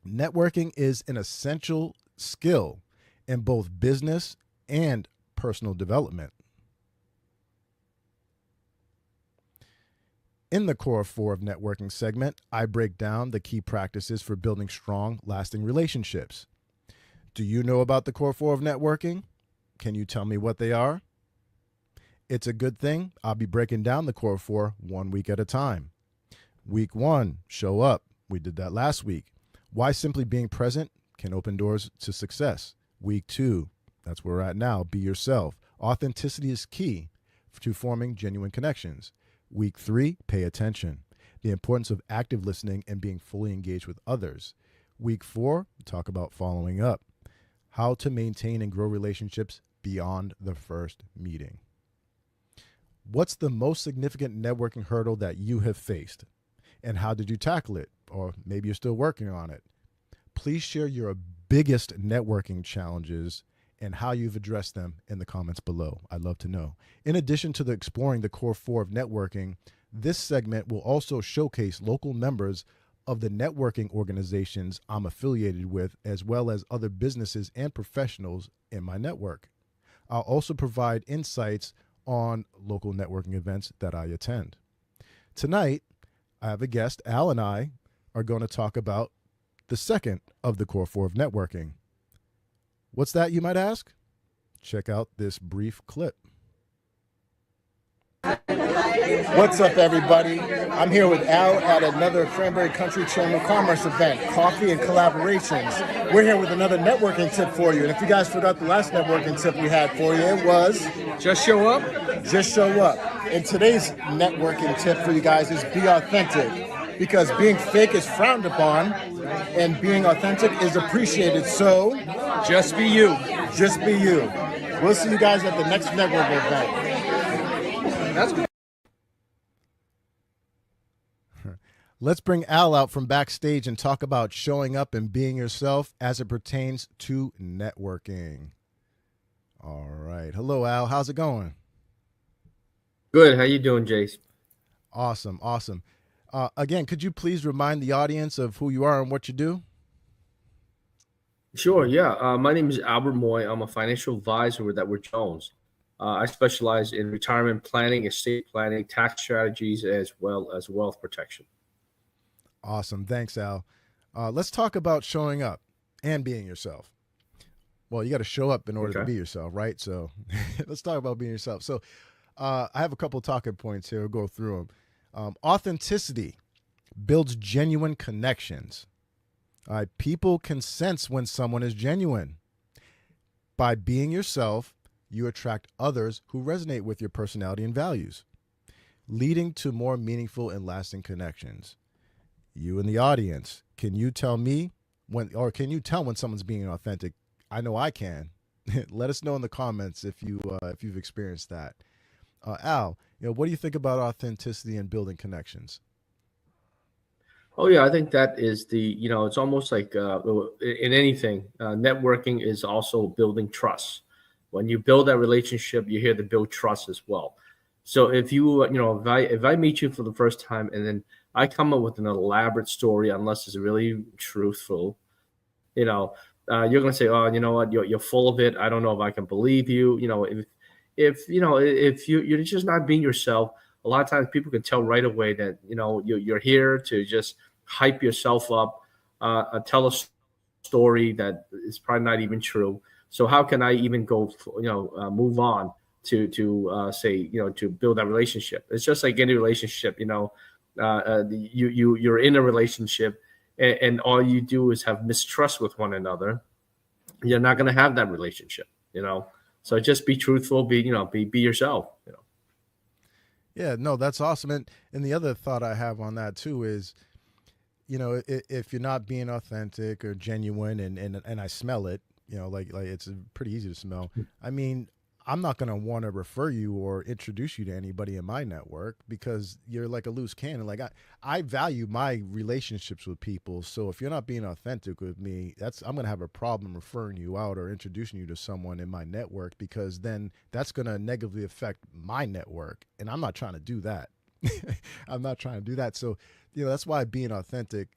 Networking is an essential skill in both business and personal development. In the Core 4 of Networking segment, I break down the key practices for building strong, lasting relationships. Do you know about the Core 4 of Networking? Can you tell me what they are? It's a good thing. I'll be breaking down the Core 4 1 week at a time. Week 1, show up. We did that last week. Why simply being present can open doors to success. Week 2, that's where we're at now. Be yourself. Authenticity is key to forming genuine connections. Week 3, pay attention. The importance of active listening and being fully engaged with others. Week 4, talk about following up. How to maintain and grow relationships beyond the first meeting. What's the most significant networking hurdle that you have faced? And how did you tackle it? Or maybe you're still working on it. Please share your biggest networking challenges and how you've addressed them in the comments below. I'd love to know. In addition to exploring the Core 4 of networking, this segment will also showcase local members of the networking organizations I'm affiliated with, as well as other businesses and professionals in my network. I'll also provide insights on local networking events that I attend. Tonight, I have a guest. Al and I are going to talk about the second of the Core 4 of networking. What's that, you might ask? Check out this brief clip. What's up, everybody? I'm here with Al at another Cranberry Country Chamber of Commerce event, Coffee and Collaborations. We're here with another networking tip for you. And if you guys forgot the last networking tip we had for you, it was... Just show up. Just show up. And today's networking tip for you guys is be authentic. Because being fake is frowned upon and being authentic is appreciated. So... just be you. Just be you. We'll see you guys at the next networking event. That's good. Let's bring Al out from backstage and talk about showing up and being yourself as it pertains to networking. All right. Hello, Al. How's it going? Good. How you doing, Jace? Awesome. Awesome. Again, could you please remind the audience of who you are and what you do? Sure, yeah. My name is Albert Mui. I'm a financial advisor with Edward Jones. I specialize in retirement planning, estate planning, tax strategies, as well as wealth protection. Awesome. Thanks, Al. Let's talk about showing up and being yourself. Well, you got to show up in order to be yourself, right? So let's talk about being yourself. So I have a couple of talking points here. We'll go through them. Authenticity builds genuine connections. People can sense when someone is genuine. By being yourself, you attract others who resonate with your personality and values, leading to more meaningful and lasting connections. You in the audience, can you tell me when someone's being authentic? I know I can. Let us know in the comments if you've experienced that. Al, what do you think about authenticity and building connections? Oh, yeah, I think that is it's almost like in anything, networking is also building trust. When you build that relationship, you're here to build trust as well. So if if I meet you for the first time and then I come up with an elaborate story, unless it's really truthful, you're going to say, oh, you know what, you're full of it. I don't know if I can believe you. If you're just not being yourself, a lot of times people can tell right away that, you're here to just hype yourself up, tell a story that is probably not even true. So how can I even go, move on to build that relationship? It's just like any relationship, you're in a relationship and all you do is have mistrust with one another. You're not going to have that relationship, So just be truthful, be yourself, Yeah, no, that's awesome. And the other thought I have on that too is, if you're not being authentic or genuine and I smell it, like it's pretty easy to smell. I mean, I'm not going to want to refer you or introduce you to anybody in my network because you're like a loose cannon. Like I value my relationships with people. So if you're not being authentic with me, I'm going to have a problem referring you out or introducing you to someone in my network, because then that's going to negatively affect my network. And I'm not trying to do that. I'm not trying to do that. So, that's why being authentic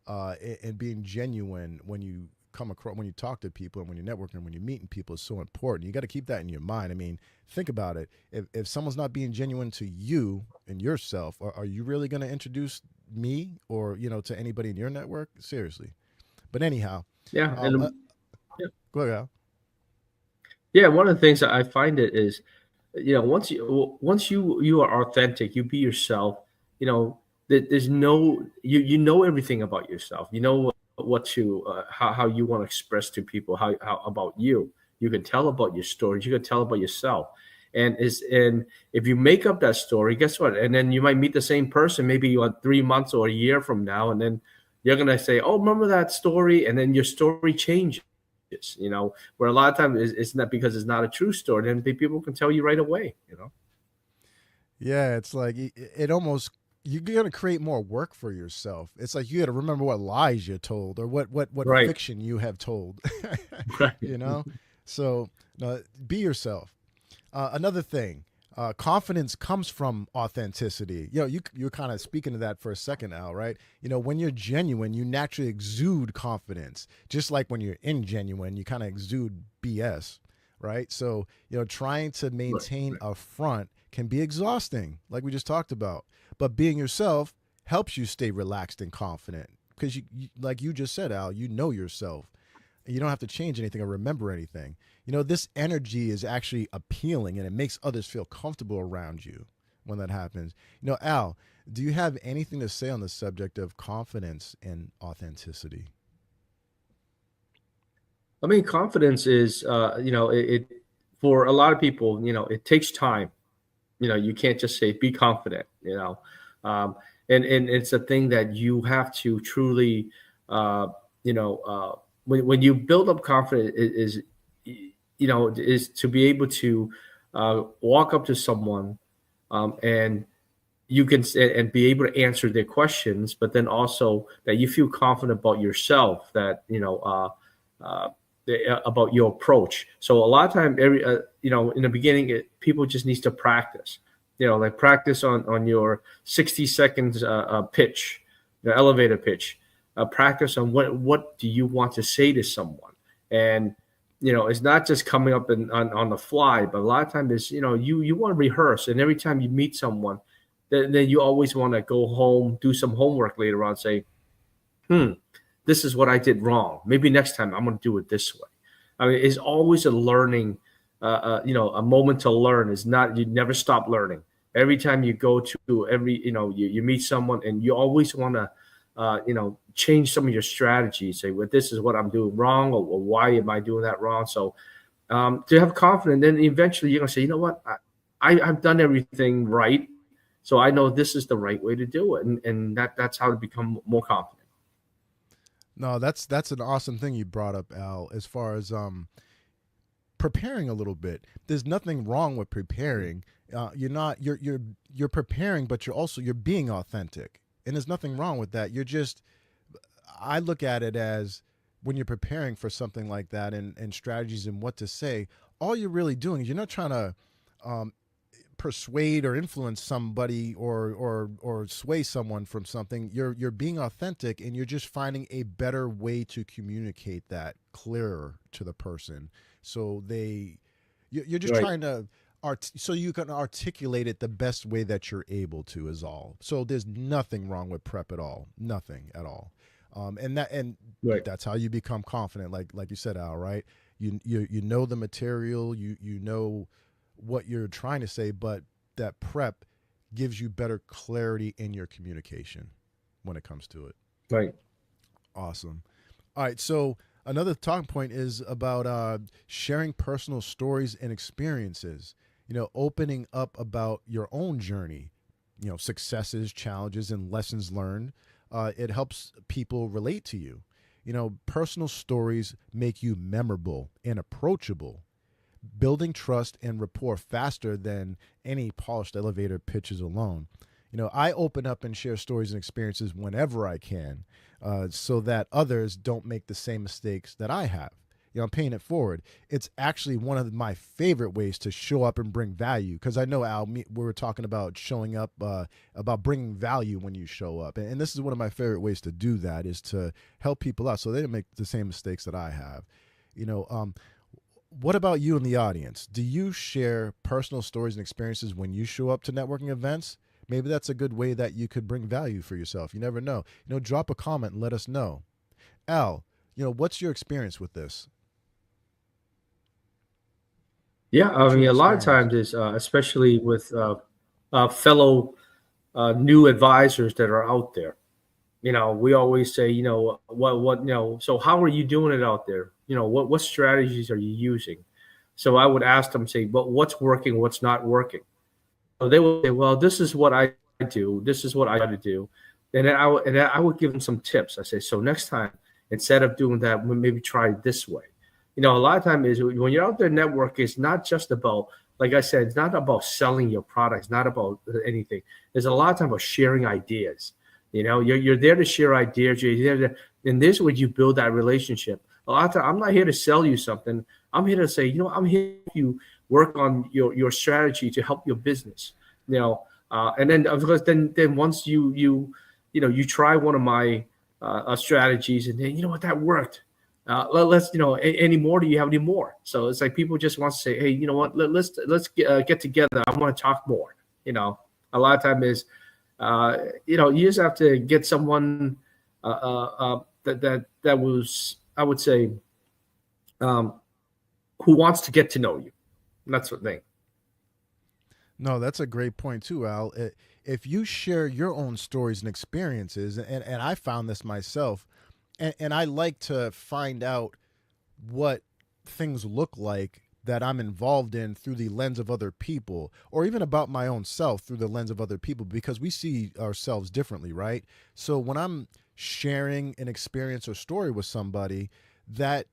and being genuine when you come across, when you talk to people and when you're networking and when you're meeting people is so important. You got to keep that in your mind. I mean, think about it. If someone's not being genuine to you and yourself, are you really going to introduce me or, to anybody in your network? Seriously. But anyhow, Yeah, um, uh, and go ahead, Al. yeah, one of the things that I find it is, once you are authentic, you be yourself. There's no you know everything about yourself. You know what to how you want to express to people how about you. You can tell about your stories. You can tell about yourself. And if you make up that story, guess what? And then you might meet the same person maybe 3 months or a year from now, and then you're gonna say, "Oh, remember that story?" And then your story changes. Where a lot of times it's not because it's not a true story, then people can tell you right away. Yeah, it's like it almost, you're gonna create more work for yourself. It's like you got to remember what lies you told or what Right. fiction you have told. Right. you know, so no, be yourself. Another thing, confidence comes from authenticity. You're kind of speaking to that for a second, Al, right? When you're genuine, you naturally exude confidence. Just like when you're ingenuine, you kind of exude BS, right? So trying to Right. maintain a front can be exhausting, like we just talked about. But being yourself helps you stay relaxed and confident because like you just said, Al, you know yourself. You don't have to change anything or remember anything. This energy is actually appealing and it makes others feel comfortable around you when that happens. Al, do you have anything to say on the subject of confidence and authenticity? I mean, confidence is, it for a lot of people, it takes time. You can't just say be confident. um, and it's a thing that you have to truly, uh, when you build up confidence is to be able to walk up to someone, and you can and be able to answer their questions, but then also that you feel confident about yourself, that uh, about your approach. So a lot of time, in the beginning, people just needs to practice. Like practice on your 60 seconds pitch, the elevator pitch. Practice on what do you want to say to someone, and it's not just coming up on the fly, but a lot of times is you want to rehearse, and every time you meet someone, then you always want to go home, do some homework later on, say, this is what I did wrong. Maybe next time I'm going to do it this way. I mean, it's always a learning, a moment to learn. Is not, you never stop learning. Every time you go to you meet someone, and you always want to, change some of your strategies. Say, well, this is what I'm doing wrong, or why am I doing that wrong? So to have confidence, then eventually you're going to say, you know what, I've done everything right. So I know this is the right way to do it. And that's how to become more confident. No, that's an awesome thing you brought up, Al, as far as preparing a little bit. There's nothing wrong with preparing. You're preparing, but you're being authentic, and there's nothing wrong with that. I look at it as when you're preparing for something like that and strategies and what to say. All you're really doing is you're not trying to um, persuade or influence somebody or sway someone from something. You're being authentic and you're just finding a better way to communicate that clearer to the person. So you're just Right. trying to so you can articulate it the best way that you're able to is all. So there's nothing wrong with prep at all. Nothing at all. And Right. that's how you become confident, like you said, Al, right? You know the material, you know what you're trying to say, but that prep gives you better clarity in your communication when it comes to it. Right. Awesome. All right. So another talking point is about sharing personal stories and experiences. Opening up about your own journey, successes, challenges, and lessons learned. It helps people relate to you. Personal stories make you memorable and approachable, building trust and rapport faster than any polished elevator pitches alone. I open up and share stories and experiences whenever I can, so that others don't make the same mistakes that I have. I'm paying it forward. It's actually one of my favorite ways to show up and bring value, because I know, Al, we were talking about showing up, about bringing value when you show up, and this is one of my favorite ways to do that, is to help people out so they don't make the same mistakes that I have. What about you in the audience? Do you share personal stories and experiences when you show up to networking events? Maybe that's a good way that you could bring value for yourself. You never know. Drop a comment and let us know. Al, what's your experience with this? Yeah, I What's mean, your a lot of experience? times is especially with fellow new advisors that are out there. We always say, what, so how are you doing it out there? What strategies are you using? So I would ask them, say, but what's working, what's not working? So they would say, well, this is what I do, this is what I try to do, and then I would give them some tips. I say, so next time, instead of doing that, maybe try it this way. A lot of time is when you're out there networking, it's not just about, like I said, it's not about selling your products, not about anything. There's a lot of time about sharing ideas. You're there to share ideas. You're there to, and this is where you build that relationship. A lot of time, I'm not here to sell you something. I'm here to say, I'm here to help you work on your strategy to help your business. And then of course, then once you try one of my strategies, and then what, that worked. Let's any more? Do you have any more? So it's like people just want to say, hey, you know what? Let's get together. I want to talk more. A lot of time is you just have to get someone that was, I would say, who wants to get to know you. That's the thing. No, that's a great point too, Al. If you share your own stories and experiences, and I found this myself, and I like to find out what things look like that I'm involved in through the lens of other people, or even about my own self through the lens of other people, because we see ourselves differently, right? So when I'm sharing an experience or story with somebody, that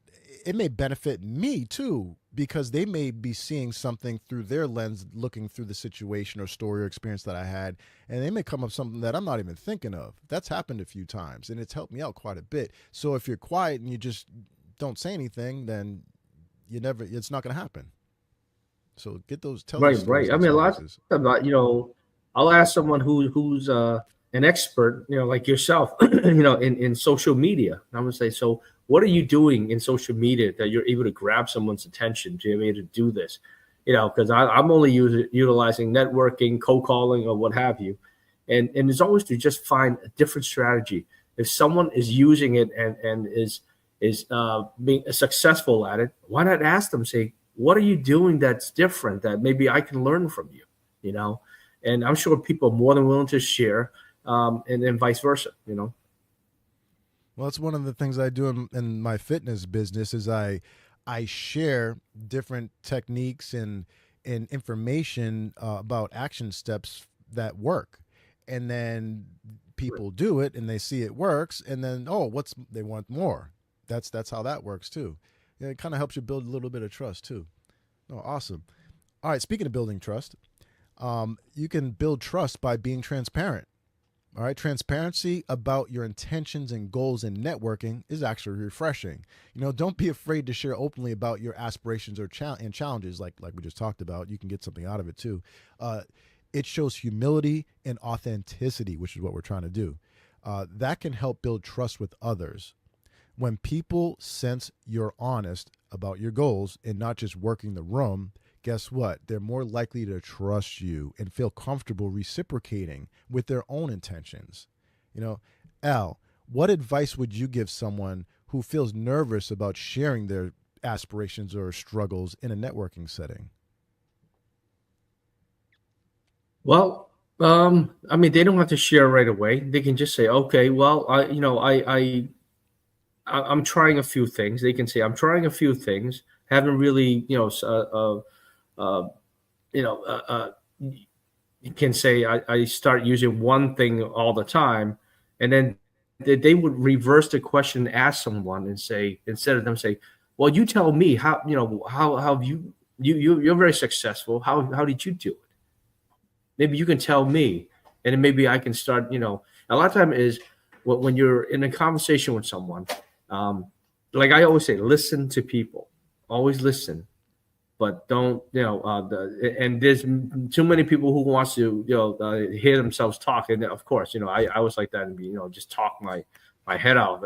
it may benefit me too, because they may be seeing something through their lens, looking through the situation or story or experience that I had, and they may come up something that I'm not even thinking of. That's happened a few times, and it's helped me out quite a bit. So if you're quiet and you just don't say anything, then it's not going to happen. So tell those stories Right. I and mean, a lot experiences. of time, I'll ask someone who's an expert, like yourself, in social media. And I'm gonna say, so what are you doing in social media that you're able to grab someone's attention to be able to do this? Because I'm only utilizing networking, cold calling, or what have you, and it's always to just find a different strategy. If someone is using it and is being successful at it, why not ask them? Say, what are you doing that's different that maybe I can learn from you? And I'm sure people are more than willing to share, and then vice versa. Well, that's one of the things I do in my fitness business is I share different techniques and information about action steps that work, and then people do it and they see it works, and then they want more. That's how that works too. Yeah, it kind of helps you build a little bit of trust too. Oh, awesome. All right, speaking of building trust, you can build trust by being transparent. All right, transparency about your intentions and goals in networking is actually refreshing. Don't be afraid to share openly about your aspirations or and challenges, like we just talked about. You can get something out of it too. It shows humility and authenticity, which is what we're trying to do. That can help build trust with others. When people sense you're honest about your goals and not just working the room, guess what? They're more likely to trust you and feel comfortable reciprocating with their own intentions. Al, what advice would you give someone who feels nervous about sharing their aspirations or struggles in a networking setting? Well, I mean, they don't have to share right away. They can just say, okay, well, I'm trying a few things. They can say, I'm trying a few things. Haven't really, uh, you know, uh, uh, you can say I start using one thing all the time, and then they would reverse the question and ask someone and say, instead of them say, well, you tell me how, how have you're very successful. How did you do it? Maybe you can tell me, and then maybe I can start. A lot of time is when you're in a conversation with someone. Um, like I always say, listen to people. Always listen, but don't, and there's too many people who wants to, hear themselves talk. And of course, I was like that and just talk my head out.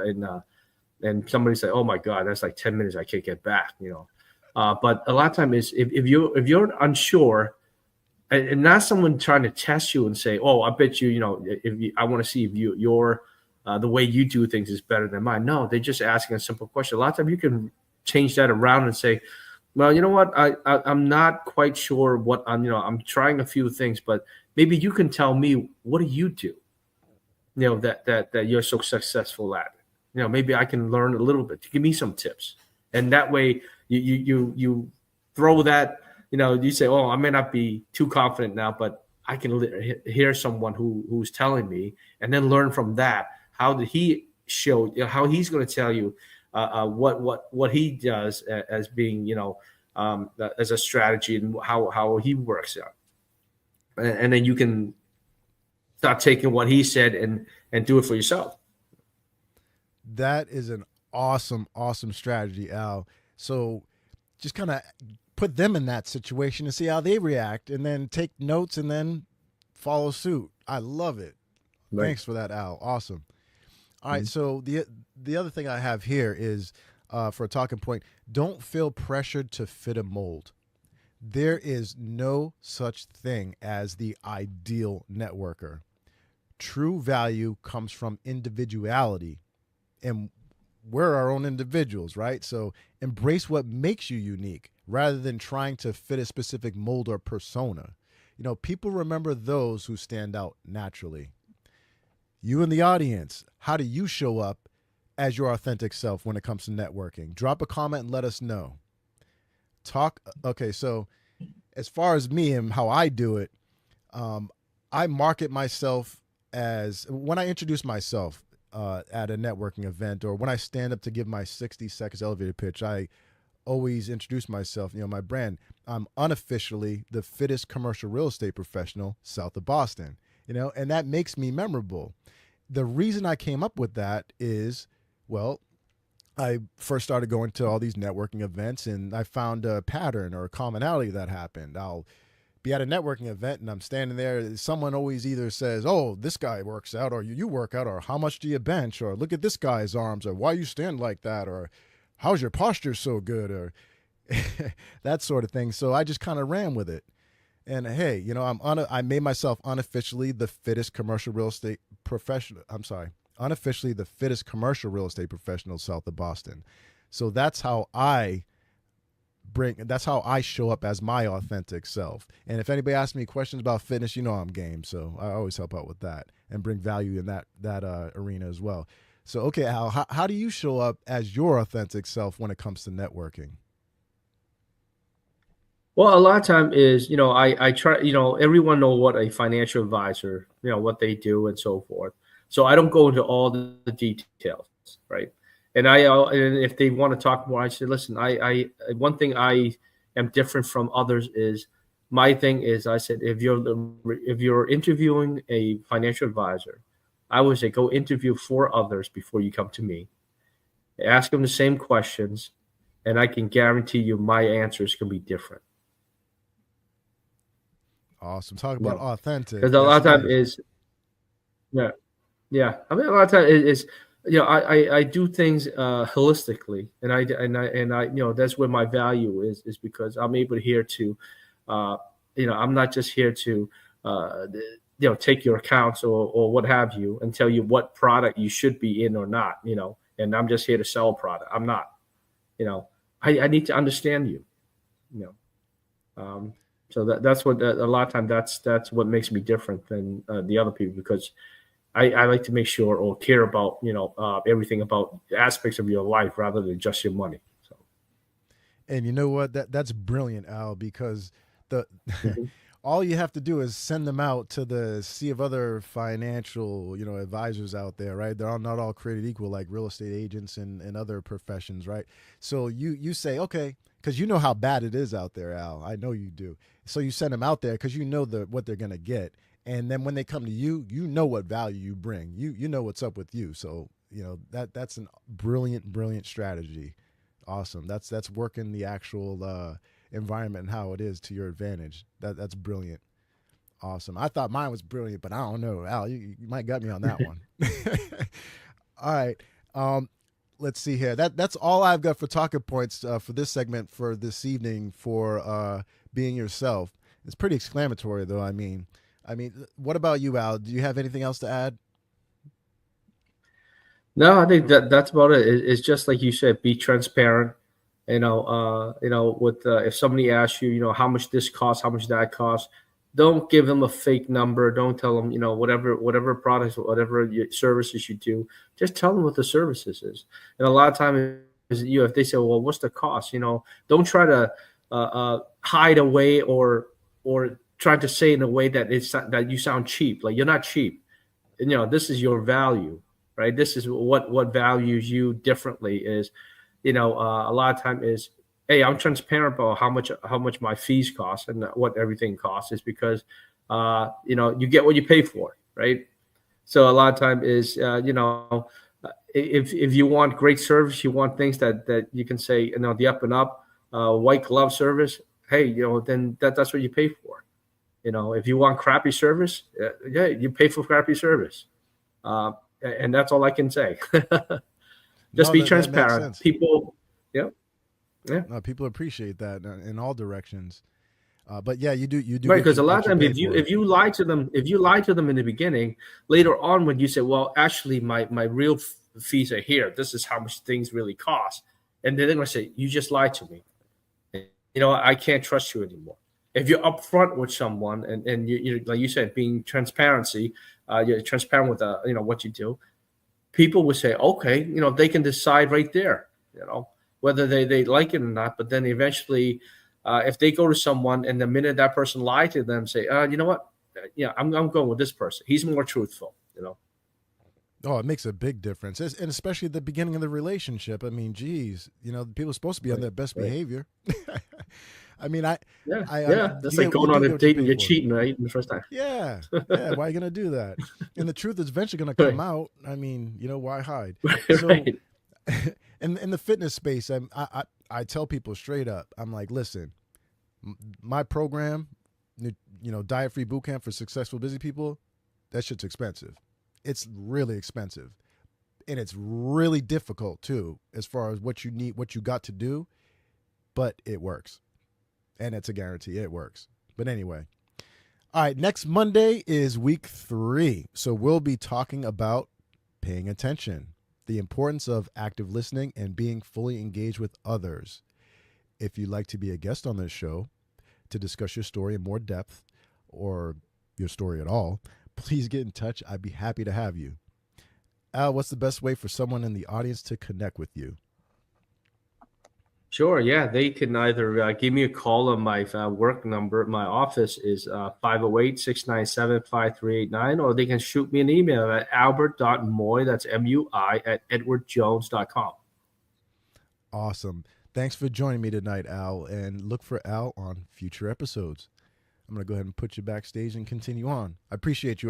And somebody say, oh my God, that's like 10 minutes I can't get back. But a lot of time is if you're unsure, and not someone trying to test you and say, oh, I bet I want to see if your the way you do things is better than mine. No, they're just asking a simple question. A lot of time you can change that around and say, well, you know what, I'm not quite sure what I'm trying a few things, but maybe you can tell me, what do you do, that you're so successful at. Maybe I can learn a little bit. Give me some tips, and that way you throw that. You say, oh, I may not be too confident now, but I can hear someone who's telling me, and then learn from that. How did he show? How he's going to tell you what he does as being, as a strategy, and how he works out, and then you can start taking what he said and do it for yourself. That is an awesome, awesome strategy, Al. So just kind of put them in that situation and see how they react, and then take notes and then follow suit. I love it. Right. Thanks for that, Al. Awesome. All right. So the other thing I have here is for a talking point, don't feel pressured to fit a mold. There is no such thing as the ideal networker. True value comes from individuality, and we're our own individuals, right? So embrace what makes you unique rather than trying to fit a specific mold or persona. People remember those who stand out naturally. You in the audience, how do you show up as your authentic self when it comes to networking? Drop a comment and let us know. Okay, so as far as me and how I do it, I market myself as, when I introduce myself at a networking event, or when I stand up to give my 60 seconds elevator pitch, I always introduce myself, my brand. I'm unofficially the fittest commercial real estate professional south of Boston, and that makes me memorable. The reason I came up with that is, well, I first started going to all these networking events, and I found a pattern or a commonality that happened. I'll be at a networking event and I'm standing there. Someone always either says, oh, this guy works out, or you work out, or how much do you bench, or look at this guy's arms, or why you stand like that, or how's your posture so good, or that sort of thing. So I just kind of ran with it. And hey, I made myself unofficially the fittest commercial real estate professional. I'm sorry, unofficially the fittest commercial real estate professional south of Boston. So that's how I show up as my authentic self. And if anybody asks me questions about fitness, I'm game. So I always help out with that and bring value in that arena as well. So, okay, Al, how do you show up as your authentic self when it comes to networking? Well, a lot of time is, I try, everyone know what a financial advisor, what they do and so forth. So I don't go into all the details, right? And and if they want to talk more, I say, listen, one thing I am different from others is, my thing is, I said, if you're interviewing a financial advisor, I would say go interview 4 others before you come to me. Ask them the same questions, and I can guarantee you my answers can be different. Awesome. Talk about authentic. Because a lot of time is, yeah. I mean, a lot of time is, I do things holistically, and I that's where my value is because I'm able here to, I'm not just here to, take your accounts or what have you and tell you what product you should be in or not, and I'm just here to sell a product. I'm not, I need to understand you, so that's what a lot of time that's what makes me different than the other people, because I like to make sure or care about everything about aspects of your life rather than just your money. So, and you know what, that's brilliant, Al, because all you have to do is send them out to the sea of other financial advisors out there, right? They're not all created equal, like real estate agents and other professions, right? So you say, okay, because you know how bad it is out there, Al. I know you do. So you send them out there because you know what they're gonna get. And then when they come to you, you know what value you bring. You know what's up with you. So that's a brilliant strategy. Awesome. That's working the actual environment and how it is to your advantage. That's brilliant. Awesome. I thought mine was brilliant, but I don't know, Al. You might got me on that one. All right. Let's see here. That's all I've got for talking points for this segment for this evening for being yourself. It's pretty exclamatory, though. I mean, what about you, Al? Do you have anything else to add? No, I think that's about it. It's just like you said, be transparent. With if somebody asks you, how much this costs, how much that costs, don't give them a fake number. Don't tell them, whatever products, whatever services you do, just tell them what the services is. And a lot of times, if they say, well, what's the cost? Don't try to hide away or try to say in a way that that you sound cheap. Like you're not cheap. This is your value, right? This is what values you differently is, a lot of time is, hey, I'm transparent about how much my fees cost and what everything costs is because, you get what you pay for, right? So a lot of time is, if you want great service, you want things that you can say, the up and up, white glove service, hey, then that's what you pay for. If you want crappy service, yeah, you pay for crappy service. And that's all I can say. Just be transparent. People, yeah. No, people appreciate that in all directions. But yeah, you do right, because a lot of times if you lie to them in the beginning, later on when you say, well, actually my real fees are here, this is how much things really cost, and then they're going to say, you just lied to me. I can't trust you anymore. If you're upfront with someone and you like you said, being transparency, you're transparent with what you do, people will say, okay, they can decide right there, whether they like it or not. But then eventually, if they go to someone and the minute that person lied to them, say, you know what? Yeah, I'm going with this person. He's more truthful, Oh, it makes a big difference. And especially at the beginning of the relationship. I mean, geez, people are supposed to be on their best behavior. I mean, that's like going on a date and you're cheating, right? In the first time. Yeah. Why are you going to do that? And the truth is eventually going to come out. I mean, why hide? So, right. in the fitness space, I tell people straight up, I'm like, listen, my program, diet-free boot camp for successful busy people, that shit's expensive. It's really expensive. And it's really difficult too, as far as what you need, what you got to do, but it works. And it's a guarantee it works. But anyway, all right, next Monday is week 3. So we'll be talking about paying attention, the importance of active listening and being fully engaged with others. If you'd like to be a guest on this show to discuss your story in more depth or your story at all, please get in touch. I'd be happy to have you. Al, what's the best way for someone in the audience to connect with you? Sure. Yeah, they can either give me a call on my work number. My office is 508-697-5389, or they can shoot me an email at albert.mui, that's MUI, at edwardjones.com. Awesome. Thanks for joining me tonight, Al, and look for Al on future episodes. I'm going to go ahead and put you backstage and continue on. I appreciate you.